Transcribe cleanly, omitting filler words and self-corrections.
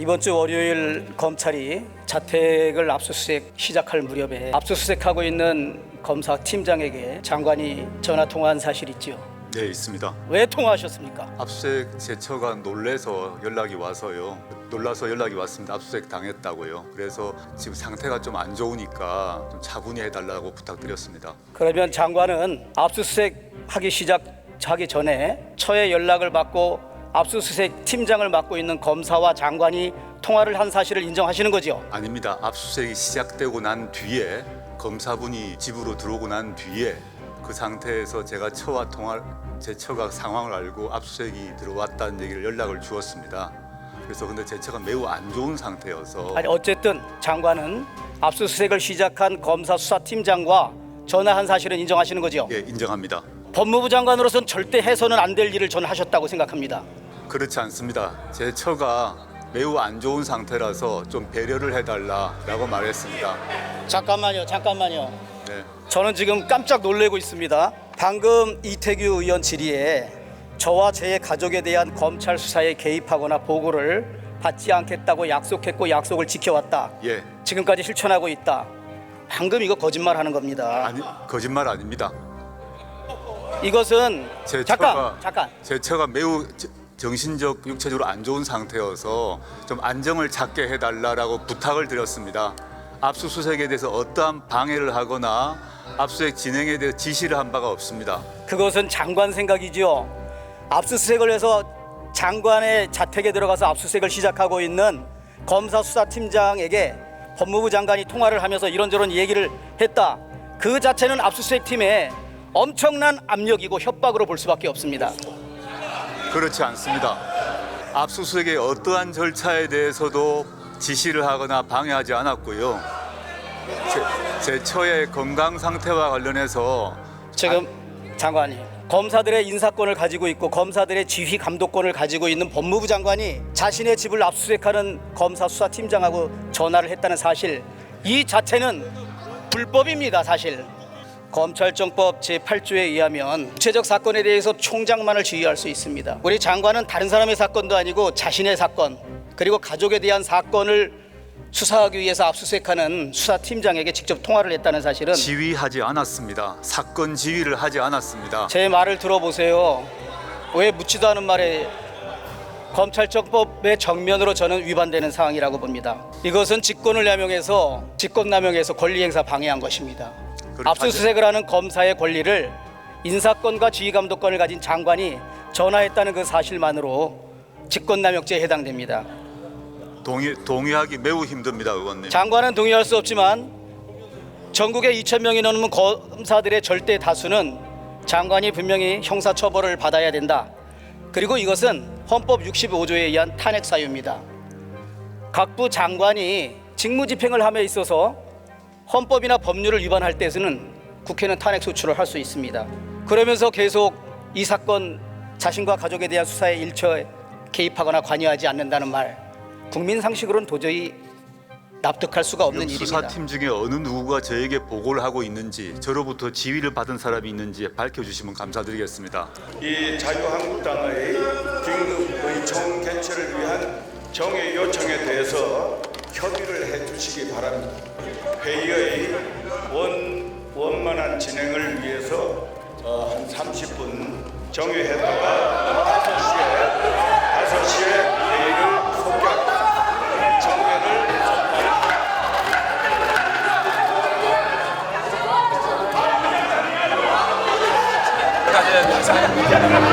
이번 주 월요일 검찰이 자택을 압수수색 시작할 무렵에 압수수색하고 있는 검사 팀장에게 장관이 전화 통화한 사실 있죠? 네, 있습니다. 왜 통화하셨습니까? 압수수색 제처가 놀라서 연락이 와서요. 놀라서 연락이 왔습니다. 압수수색 당했다고요. 그래서 지금 상태가 좀 안 좋으니까 좀 차분히 해달라고 부탁드렸습니다. 그러면 장관은 압수수색 시작하기 전에 처에 연락을 받고 압수수색 팀장을 맡고 있는 검사와 장관이 통화를 한 사실을 인정하시는 거죠? 아닙니다. 압수수색이 시작되고 난 뒤에 검사분이 집으로 들어오고 난 뒤에 그 상태에서 제가 제 처가 상황을 알고 압수수색이 들어왔다는 얘기를 연락을 주었습니다. 그래서 근데 제 처가 매우 안 좋은 상태여서 아니 어쨌든 장관은 압수수색을 시작한 검사 수사팀장과 전화한 사실은 인정하시는 거죠? 예, 인정합니다. 법무부 장관으로서는 절대 해서는 안 될 일을 저는 하셨다고 생각합니다. 그렇지 않습니다. 제 처가 매우 안 좋은 상태라서 좀 배려를 해달라라고 말했습니다. 잠깐만요. 네. 저는 지금 깜짝 놀래고 있습니다. 방금 이태규 의원 질의에 저와 제 가족에 대한 검찰 수사에 개입하거나 보고를 받지 않겠다고 약속했고 약속을 지켜왔다. 예. 지금까지 실천하고 있다. 방금 이거 거짓말하는 겁니다. 아니, 거짓말 아닙니다. 이것은 잠깐. 제 처가 매우 정신적, 육체적으로 안 좋은 상태여서 좀 안정을 찾게 해달라고 부탁을 드렸습니다. 압수수색에 대해서 어떠한 방해를 하거나 압수수색 진행에 대해 지시를 한 바가 없습니다. 그것은 장관 생각이죠. 압수수색을 해서 장관의 자택에 들어가서 압수수색을 시작하고 있는 검사 수사팀장에게 법무부 장관이 통화를 하면서 이런저런 얘기를 했다. 그 자체는 압수수색 팀에 엄청난 압력이고 협박으로 볼 수밖에 없습니다. 그렇지 않습니다. 압수수색의 어떠한 절차에 대해서도 지시를 하거나 방해하지 않았고요. 제 처의 건강 상태와 관련해서 지금 장관님, 검사들의 인사권을 가지고 있고 검사들의 지휘 감독권을 가지고 있는 법무부 장관이 자신의 집을 압수수색하는 검사 수사팀장하고 전화를 했다는 사실, 이 자체는 불법입니다. 사실 검찰청법 제8조에 의하면 구체적 사건에 대해서 총장만을 지휘할 수 있습니다. 우리 장관은 다른 사람의 사건도 아니고 자신의 사건 그리고 가족에 대한 사건을 수사하기 위해서 압수수색하는 수사팀장에게 직접 통화를 했다는 사실은 지휘하지 않았습니다. 사건 지휘를 하지 않았습니다. 제 말을 들어보세요. 왜 묻지도 않은 말에 검찰청법의 정면으로 저는 위반되는 사항이라고 봅니다. 이것은 직권남용해서 권리행사 방해한 것입니다. 압수수색을 하는 검사의 권리를 인사권과 지휘감독권을 가진 장관이 전화했다는 그 사실만으로 직권남용죄에 해당됩니다. 동의하기 매우 힘듭니다, 의원님. 장관은 동의할 수 없지만 전국에 2,000명이 넘는 검사들의 절대 다수는 장관이 분명히 형사처벌을 받아야 된다. 그리고 이것은 헌법 65조에 의한 탄핵 사유입니다. 각부 장관이 직무집행을 함에 있어서 헌법이나 법률을 위반할 때에는 국회는 탄핵 소추를 할 수 있습니다. 그러면서 계속 이 사건 자신과 가족에 대한 수사에 일처 개입하거나 관여하지 않는다는 말, 국민 상식으로는 도저히 납득할 수가 없는 일입니다. 수사팀 중에 어느 누구가 저에게 보고를 하고 있는지, 저로부터 지휘를 받은 사람이 있는지 밝혀주시면 감사드리겠습니다. 이 자유한국당의 긴급의 총개최를 위한 정의 요청에 대해서 협의를 해주시기 바랍니다. 회의의 원만한 진행을 위해서 한 30분 정회했다가 5시에 회의를 속개하겠습니다. 정회를 선포합니다.